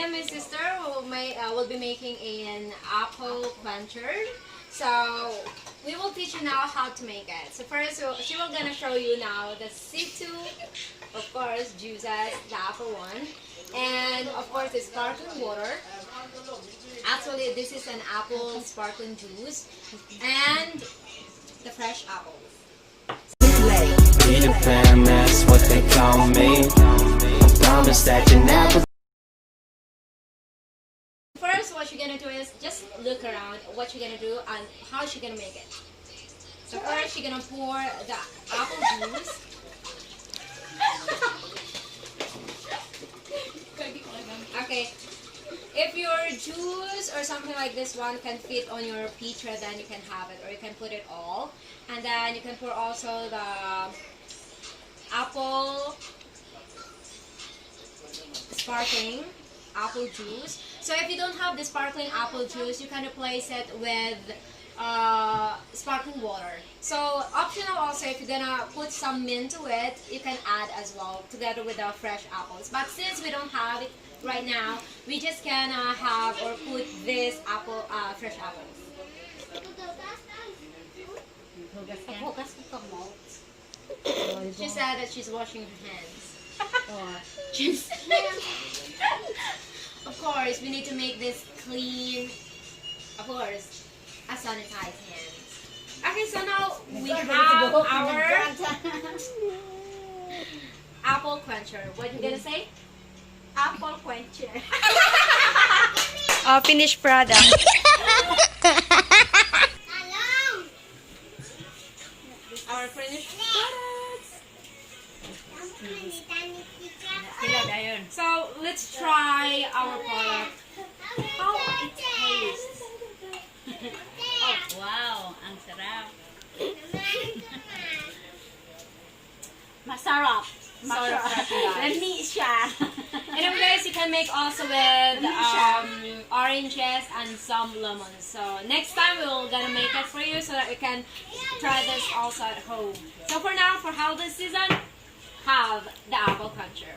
and my sister will be making an apple quencher. So we will teach you now how to make it. So first, she will gonna show you now the C2, of course, juices, the apple one, and of course the sparkling water. Actually, this is an apple sparkling juice and the fresh apples. Peter Pan, that's what they call me. I promise that you never. First, what you're gonna do is just look around what you're gonna do and how you're gonna make it. So first, you're gonna pour the apple juice. Okay. If your juice or something like this one can fit on your pitcher, then you can have it, or you can put it all. And then you can pour also the apple sparkling apple juice. So if you don't have the sparkling apple juice, you can replace it with sparkling water. So optional also, if you're gonna put some mint to it, you can add as well together with the fresh apples. But since we don't have it right now, we just gonna have or put this apple fresh apples. She said that she's washing her hands. Of course, we need to make this clean. Of course, a sanitized hands. Okay, so now we have our apple quencher. What are you gonna say? Apple quencher. Finished product. Our finished products. So let's try our product. How it tastes. Oh, wow, ang sarap. Masarap. Lami siya. Anyway guys, you can make also with oranges and some lemons. So next time we're gonna make it for you so that you can try this also at home. So for now, for holiday season, have the apple quencher.